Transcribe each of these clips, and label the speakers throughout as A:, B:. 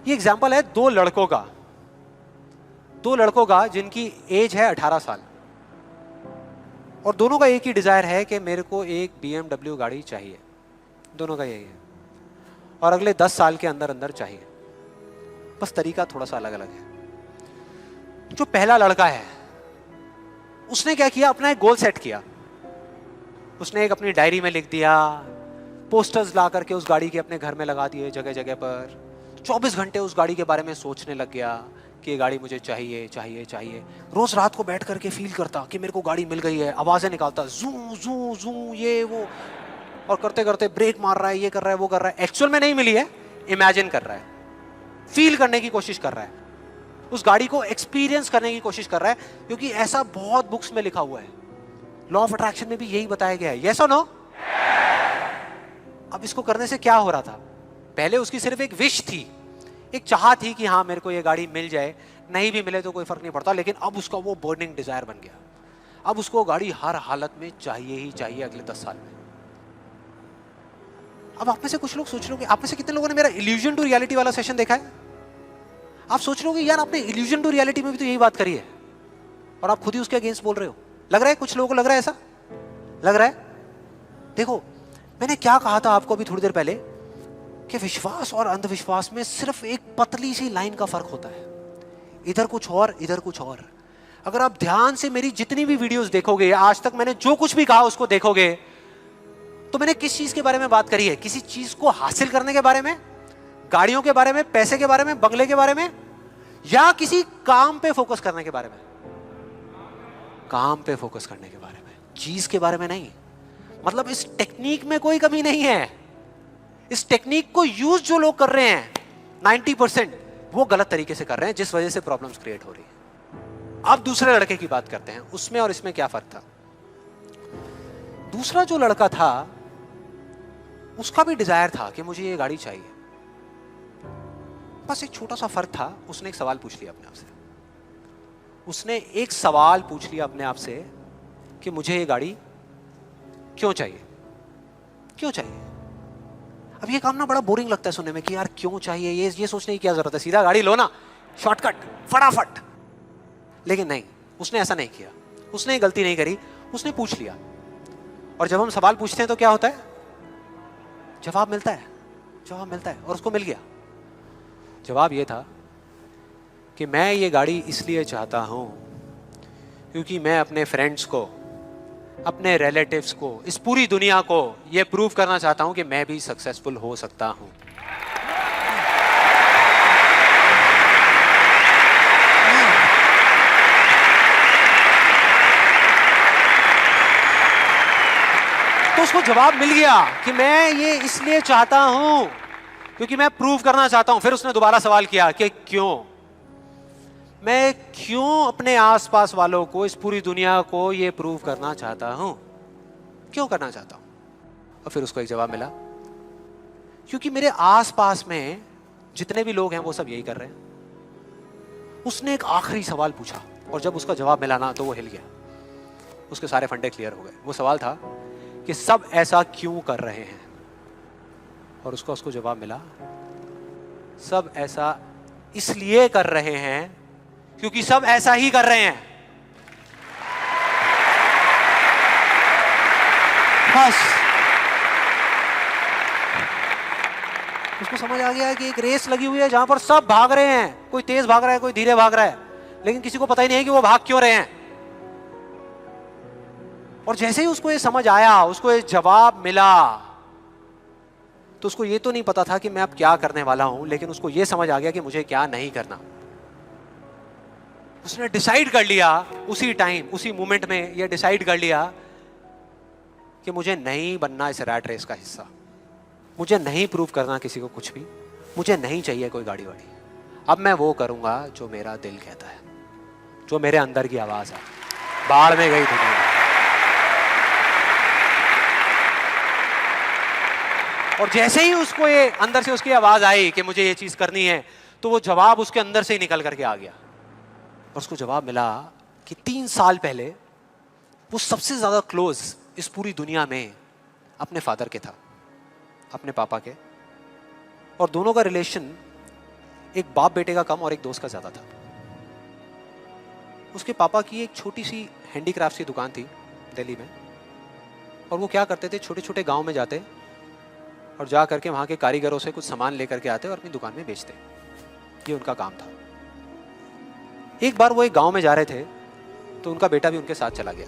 A: ये एग्जाम्पल है दो लड़कों का जिनकी एज है 18 साल, और दोनों का एक ही डिजायर है कि मेरे को एक BMW गाड़ी चाहिए। दोनों का यही है, और अगले 10 साल के अंदर अंदर चाहिए। बस तरीका थोड़ा सा अलग अलग है। जो पहला लड़का है उसने क्या किया, अपना एक गोल सेट किया। उसने एक अपनी डायरी में लिख दिया, पोस्टर्स ला करके उस गाड़ी के अपने घर में लगा दिए जगह जगह पर। 24 घंटे उस गाड़ी के बारे में सोचने लग गया कि ये गाड़ी मुझे चाहिए चाहिए चाहिए। रोज रात को बैठ करके फील करता कि मेरे को गाड़ी मिल गई है, आवाजें निकालता, जू जू जू ये वो, और करते करते ब्रेक मार रहा है, ये कर रहा है, वो कर रहा है। एक्चुअल में नहीं मिली है, इमेजिन कर रहा है, फील करने की कोशिश कर रहा है, उस गाड़ी को एक्सपीरियंस करने की कोशिश कर रहा है, क्योंकि ऐसा बहुत बुक्स में लिखा हुआ है। लॉ ऑफ अट्रैक्शन में भी यही बताया गया है। यस और नो? अब इसको करने से क्या हो रहा था? पहले उसकी सिर्फ एक विश थी, एक चाह थी कि हाँ मेरे को ये गाड़ी मिल जाए, नहीं भी मिले तो कोई फर्क नहीं पड़ता। लेकिन अब उसका वो बर्निंग डिजायर बन गया। अब उसको गाड़ी हर हालत में चाहिए ही चाहिए अगले 10 साल में। अब आप में से कुछ लोग सोच रहे हो, आप में से कितने लोगों ने मेरा इल्यूजन टू रियलिटी वाला सेशन देखा है? आप सोच रहे हो कि यार आपने इल्यूजन टू रियलिटी में भी तो यही बात करी है, और आप खुद ही उसके अगेंस्ट बोल रहे हो। लग रहा है कुछ लोगों को, लग रहा है ऐसा लग रहा है। देखो मैंने क्या कहा था आपको अभी थोड़ी देर पहले, कि विश्वास और अंधविश्वास में सिर्फ एक पतली सी लाइन का फर्क होता है, इधर कुछ और इधर कुछ और। अगर आप ध्यान से मेरी जितनी भी वीडियोस देखोगे, आज तक मैंने जो कुछ भी कहा उसको देखोगे, तो मैंने किस चीज के बारे में बात करी है? किसी चीज को हासिल करने के बारे में, गाड़ियों के बारे में, पैसे के बारे में, बंगले के बारे में, या किसी काम पे फोकस करने के बारे में? काम पे फोकस करने के बारे में, चीज के बारे में नहीं। मतलब इस टेक्निक में कोई कमी नहीं है। इस टेक्निक को यूज जो लोग कर रहे हैं 90% वो गलत तरीके से कर रहे हैं, जिस वजह से प्रॉब्लम्स क्रिएट हो रही है। अब दूसरे लड़के की बात करते हैं, उसमें और इसमें क्या फर्क था। दूसरा जो लड़का था उसका भी डिजायर था कि मुझे ये गाड़ी चाहिए। बस एक छोटा सा फर्क था, उसने एक सवाल पूछ लिया अपने आप से। उसने एक सवाल पूछ लिया अपने आप से कि मुझे ये गाड़ी क्यों चाहिए, क्यों चाहिए। अब ये काम ना बड़ा बोरिंग लगता है सुनने में कि यार क्यों चाहिए, ये सोचने की क्या जरूरत है, सीधा गाड़ी लो ना, शॉर्टकट, फटाफट। लेकिन नहीं, उसने ऐसा नहीं किया, उसने गलती नहीं करी, उसने पूछ लिया। और जब हम सवाल पूछते हैं तो क्या होता है? जवाब मिलता है, जवाब मिलता है। और उसको मिल गया। जवाब ये था कि मैं ये गाड़ी इसलिए चाहता हूं क्योंकि मैं अपने फ्रेंड्स को, अपने रिलेटिव्स को, इस पूरी दुनिया को ये प्रूव करना चाहता हूं कि मैं भी सक्सेसफुल हो सकता हूं। तो उसको जवाब मिल गया कि मैं ये इसलिए चाहता हूं क्योंकि मैं प्रूव करना चाहता हूं। फिर उसने दोबारा सवाल किया कि क्यों, मैं क्यों अपने आसपास वालों को, इस पूरी दुनिया को ये प्रूव करना चाहता हूं, क्यों करना चाहता हूं? और फिर उसको एक जवाब मिला, क्योंकि मेरे आसपास में जितने भी लोग हैं वो सब यही कर रहे हैं। उसने एक आखिरी सवाल पूछा, और जब उसका जवाब मिला ना तो वो हिल गया, उसके सारे फंडे क्लियर हो गए। वो सवाल था कि सब ऐसा क्यों कर रहे हैं, और उसको जवाब मिला, सब ऐसा इसलिए कर रहे हैं क्योंकि सब ऐसा ही कर रहे हैं। बस उसको समझ आ गया कि एक रेस लगी हुई है जहां पर सब भाग रहे हैं, कोई तेज भाग रहा है, कोई धीरे भाग रहा है, लेकिन किसी को पता ही नहीं है कि वो भाग क्यों रहे हैं। और जैसे ही उसको ये समझ आया, उसको ये जवाब मिला, तो उसको ये तो नहीं पता था कि मैं अब क्या करने वाला हूं, लेकिन उसको ये समझ आ गया कि मुझे क्या नहीं करना। उसने डिसाइड कर लिया उसी टाइम, उसी मोमेंट में ये डिसाइड कर लिया कि मुझे नहीं बनना इस रैट रेस का हिस्सा, मुझे नहीं प्रूव करना किसी को कुछ भी, मुझे नहीं चाहिए कोई गाड़ी वाड़ी। अब मैं वो करूंगा जो मेरा दिल कहता है, जो मेरे अंदर की आवाज है। बाढ़ में गई दुनिया। और जैसे ही उसको ये अंदर से उसकी आवाज आई कि मुझे ये चीज करनी है, तो वो जवाब उसके अंदर से ही निकल करके आ गया। और उसको जवाब मिला कि 3 साल पहले वो सबसे ज्यादा क्लोज इस पूरी दुनिया में अपने फादर के था, अपने पापा के। और दोनों का रिलेशन एक बाप बेटे का कम और एक दोस्त का ज्यादा था। उसके पापा की एक छोटी सी हैंडीक्राफ्ट की दुकान थी दिल्ली में, और वो क्या करते थे, छोटे छोटे गांव में जाते और जा करके वहां के कारीगरों से कुछ सामान लेकर के आते और अपनी दुकान में बेचते। ये उनका काम था। एक बार वो एक गांव में जा रहे थे तो उनका बेटा भी उनके साथ चला गया।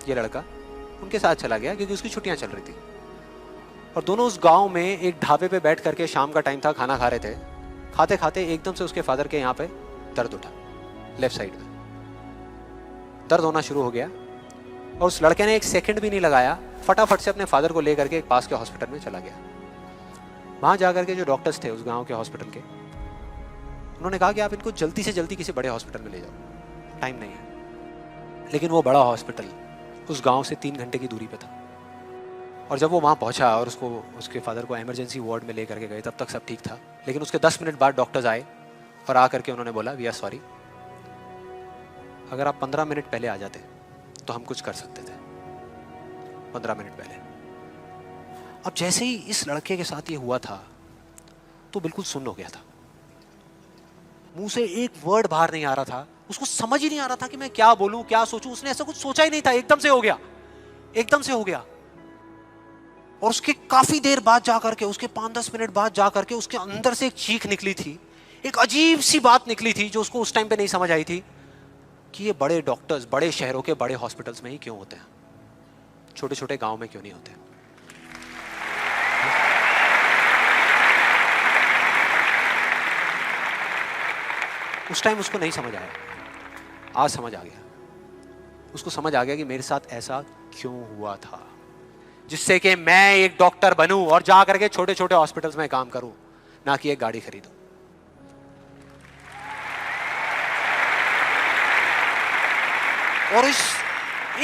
A: ये लड़का उनके साथ चला गया क्योंकि उसकी छुट्टियां चल रही थी, और दोनों उस गांव में एक ढाबे पे बैठ करके, शाम का टाइम था, खाना खा रहे थे। खाते खाते एकदम से उसके फादर के यहाँ पे दर्द उठा, लेफ्ट साइड में दर्द होना शुरू हो गया, और उस लड़के ने एक सेकंड भी नहीं लगाया, फटाफट से अपने फादर को लेकर के एक पास के हॉस्पिटल में चला गया। वहां जाकर के जो डॉक्टर्स थे उस गांव के हॉस्पिटल के, उन्होंने कहा कि आप इनको जल्दी से जल्दी किसी बड़े हॉस्पिटल में ले जाओ, टाइम नहीं है। लेकिन वो बड़ा हॉस्पिटल उस गांव से 3 घंटे की दूरी पे था, और जब वो वहां पहुंचा और उसके फादर को इमरजेंसी वार्ड में लेकर के गए, तब तक सब ठीक था। लेकिन उसके 10 मिनट बाद डॉक्टर्स आए और आकर के उन्होंने बोला, वी आर सॉरी, अगर आप 15 मिनट पहले आ जाते तो हम कुछ कर सकते थे। 15 मिनट पहले। अब जैसे ही इस लड़के के साथ ये हुआ था तो बिल्कुल सुन्न हो गया था, मुंह से एक वर्ड बाहर नहीं आ रहा था, उसको समझ ही नहीं आ रहा था कि मैं क्या बोलूं, क्या सोचूं। उसने ऐसा कुछ सोचा ही नहीं था, एकदम से हो गया, एकदम से हो गया। और उसके काफी देर बाद जाकर के, उसके 5-10 मिनट बाद जाकर के उसके अंदर से एक चीख निकली थी, एक अजीब सी बात निकली थी जो उसको उस टाइम पे नहीं समझ आई थी कि ये बड़े डॉक्टर्स बड़े शहरों के बड़े हॉस्पिटल्स में ही क्यों होते हैं, छोटे छोटे गांव में क्यों नहीं होते। उस टाइम उसको नहीं समझ आया, आज समझ आ गया। उसको समझ आ गया कि मेरे साथ ऐसा क्यों हुआ था, जिससे कि मैं एक डॉक्टर बनूं और जा करके छोटे छोटे हॉस्पिटल्स में काम करूं, ना कि एक गाड़ी खरीदूं। और इस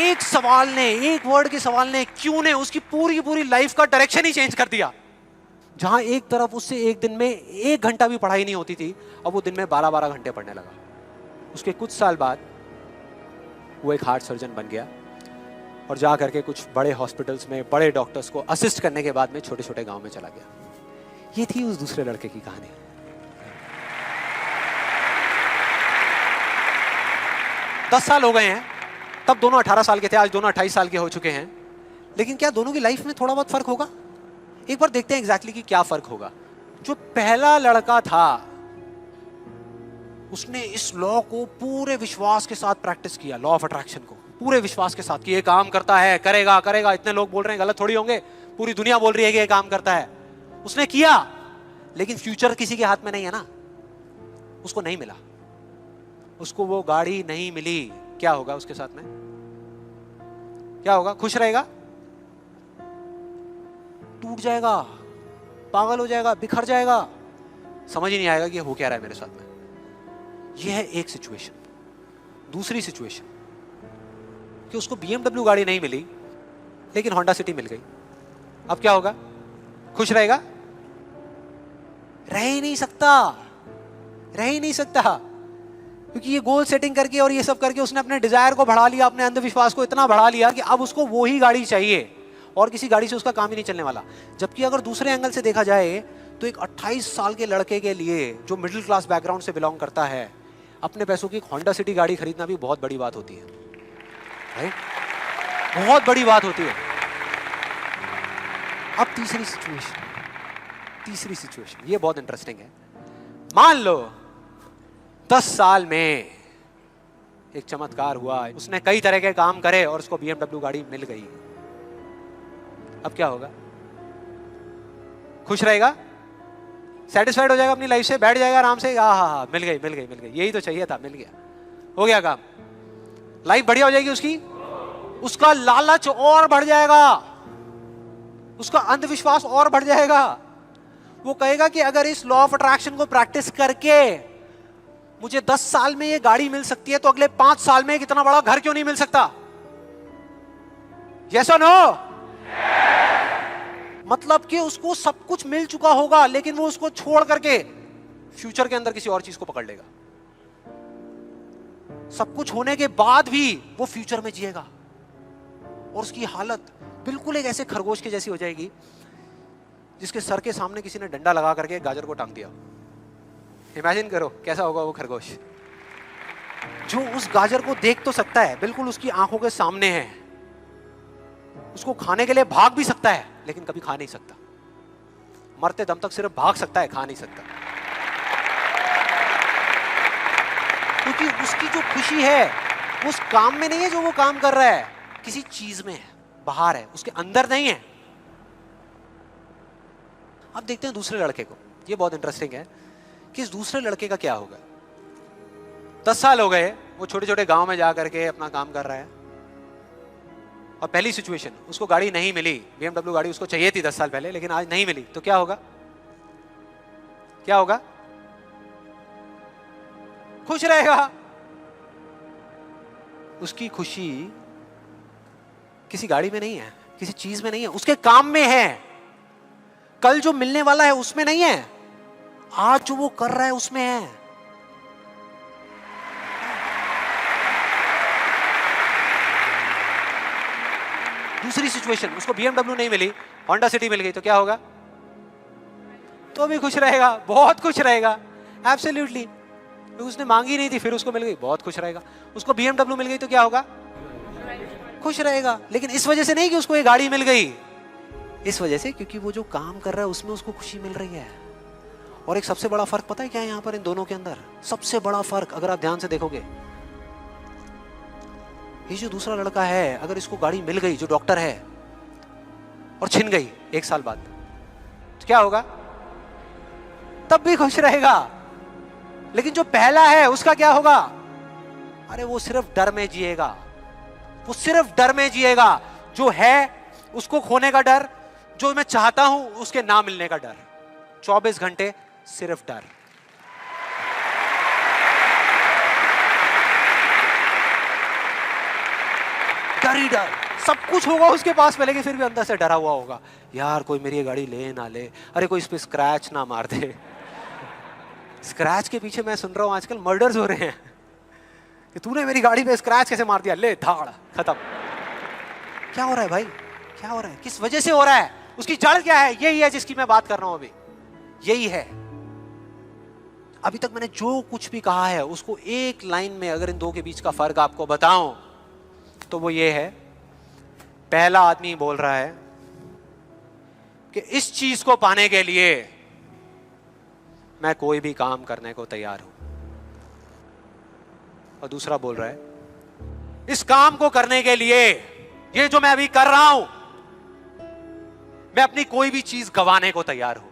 A: एक सवाल ने, एक वर्ड के सवाल ने, क्यों ने, उसकी पूरी पूरी लाइफ का डायरेक्शन ही चेंज कर दिया। जहां एक तरफ उससे एक दिन में 1 घंटा भी पढ़ाई नहीं होती थी, अब वो दिन में 12-12 घंटे पढ़ने लगा। उसके कुछ साल बाद वो एक हार्ट सर्जन बन गया और जा करके कुछ बड़े हॉस्पिटल्स में बड़े डॉक्टर्स को असिस्ट करने के बाद में छोटे छोटे गांव में चला गया। ये थी उस दूसरे लड़के की कहानी। 10 साल हो गए हैं, तब दोनों 18 साल के थे, आज दोनों 28 साल के हो चुके हैं। लेकिन क्या दोनों की लाइफ में थोड़ा बहुत फर्क होगा? एक बार देखते हैं एग्जैक्टली कि क्या फर्क होगा। जो पहला लड़का था उसने इस लॉ को पूरे विश्वास के साथ प्रैक्टिस किया, लॉ ऑफ अट्रैक्शन को पूरे विश्वास के साथ कि ये काम करता है, करेगा करेगा, इतने लोग बोल रहे हैं गलत थोड़ी होंगे, पूरी दुनिया बोल रही है कि ये काम करता है। उसने किया, लेकिन फ्यूचर किसी के हाथ में नहीं है ना, उसको नहीं मिला, उसको वो गाड़ी नहीं मिली। क्या होगा उसके साथ में? क्या होगा? खुश रहेगा? टूट जाएगा, पागल हो जाएगा, बिखर जाएगा, समझ ही नहीं आएगा कि हो क्या रहा है मेरे साथ में। यह है एक सिचुएशन। दूसरी सिचुएशन कि उसको BMW गाड़ी नहीं मिली लेकिन होंडा सिटी मिल गई। अब क्या होगा? खुश रहेगा? रह ही नहीं सकता, रह ही नहीं सकता, क्योंकि ये गोल सेटिंग करके और ये सब करके उसने अपने डिजायर को बढ़ा लिया, अपने अंधविश्वास को इतना बढ़ा लिया कि अब उसको वो ही गाड़ी चाहिए और किसी गाड़ी से उसका काम ही नहीं चलने वाला। जबकि अगर दूसरे एंगल से देखा जाए तो एक 28 साल के लड़के के लिए जो मिडिल क्लास बैकग्राउंड से बिलोंग करता है, अपने पैसों की होंडा सिटी गाड़ी खरीदना भी बहुत बड़ी बात होती है, राइट? बहुत बड़ी बात होती है। अब तीसरी सिचुएशन ये बहुत इंटरेस्टिंग है। मान लो 10 साल में एक चमत्कार हुआ, उसने कई तरह के काम करे और उसको BMW गाड़ी मिल गई। अब क्या होगा? खुश रहेगा? सेटिस्फाइड हो जाएगा अपनी लाइफ से, बैठ जाएगा आराम से, हाँ, मिल गई, यही तो चाहिए था, मिल गया, हो गया काम, लाइफ बढ़िया हो जाएगी उसकी। उसका लालच और बढ़ जाएगा, उसका अंधविश्वास और बढ़ जाएगा। वो कहेगा कि अगर इस लॉ ऑफ अट्रैक्शन को प्रैक्टिस करके मुझे 10 साल में ये गाड़ी मिल सकती है तो अगले 5 साल में कितना बड़ा घर क्यों नहीं मिल सकता? यस और नो? मतलब कि उसको सब कुछ मिल चुका होगा लेकिन वो उसको छोड़ करके फ्यूचर के अंदर किसी और चीज को पकड़ लेगा। सब कुछ होने के बाद भी वो फ्यूचर में जिएगा और उसकी हालत बिल्कुल एक ऐसे खरगोश के जैसी हो जाएगी जिसके सर के सामने किसी ने डंडा लगा करके गाजर को टांग दिया। इमेजिन करो कैसा होगा वो खरगोश जो उस गाजर को देख तो सकता है, बिल्कुल उसकी आंखों के सामने है, उसको खाने के लिए भाग भी सकता है लेकिन कभी खा नहीं सकता, मरते दम तक सिर्फ भाग सकता है, खा नहीं सकता। क्योंकि उसकी जो खुशी है वो उस काम में नहीं है जो वो काम कर रहा है, किसी चीज में है, बाहर है, उसके अंदर नहीं है। अब देखते हैं दूसरे लड़के को, ये बहुत इंटरेस्टिंग है कि इस दूसरे लड़के का क्या होगा। 10 साल हो गए, वो छोटे छोटे गांव में जा करके अपना काम कर रहा है, और पहली सिचुएशन उसको गाड़ी नहीं मिली, BMW गाड़ी उसको चाहिए थी 10 साल पहले, लेकिन आज नहीं मिली, तो क्या होगा? क्या होगा? खुश रहेगा। उसकी खुशी किसी गाड़ी में नहीं है, किसी चीज में नहीं है, उसके काम में है। कल जो मिलने वाला है उसमें नहीं है, आज जो वो कर रहा है उसमें है। दूसरी सिचुएशन, उसको BMW नहीं मिली, होंडा सिटी मिल गई, तो क्या होगा? तो भी खुश रहेगा, बहुत खुश रहेगा, एब्सोल्युटली। उसने मांगी नहीं थी, फिर उसको मिल गई, बहुत खुश रहेगा। उसको BMW मिल गई तो क्या होगा? खुश रहेगा। लेकिन इस वजह से नहीं कि उसको ये गाड़ी मिल गई, इस वजह से क्योंकि वो जो काम कर रहा है उसमें उसको खुशी मिल रही है। और एक सबसे बड़ा फर्क पता है क्या है यहाँ पर इन दोनों के अंदर? सबसे बड़ा फर्क अगर आप ध्यान से देखोगे, ये जो दूसरा लड़का है, अगर इसको गाड़ी मिल गई, जो डॉक्टर है, और छिन गई 1 साल बाद, तो क्या होगा? तब भी खुश रहेगा। लेकिन जो पहला है उसका क्या होगा? अरे वो सिर्फ डर में जिएगा, वो सिर्फ डर में जिएगा। जो है उसको खोने का डर, जो मैं चाहता हूं उसके ना मिलने का डर, 24 घंटे सिर्फ डर। डर ही डर, सब कुछ होगा उसके पास में, लेकिन फिर भी अंदर से डरा हुआ होगा, यार कोई मेरी ये गाड़ी ले ना ले, अरे कोई इस पे स्क्रैच ना मार दे। स्क्रैच के पीछे मैं सुन रहा हूं आजकल मर्डर्स हो रहे हैं कि तूने मेरी गाड़ी पे स्क्रैच कैसे मार दिया, ले धाड़, खत्म। क्या हो रहा है भाई? क्या हो रहा है? किस वजह से हो रहा है? उसकी जड़ क्या है? यही है जिसकी मैं बात कर रहा हूं अभी, यही है। अभी तक मैंने जो कुछ भी कहा है उसको एक लाइन में अगर इन दो के बीच का फर्क आपको बताऊं तो वो ये है, पहला आदमी बोल रहा है कि इस चीज को पाने के लिए मैं कोई भी काम करने को तैयार हूं, और दूसरा बोल रहा है इस काम को करने के लिए, ये जो मैं अभी कर रहा हूं, मैं अपनी कोई भी चीज गंवाने को तैयार हूं।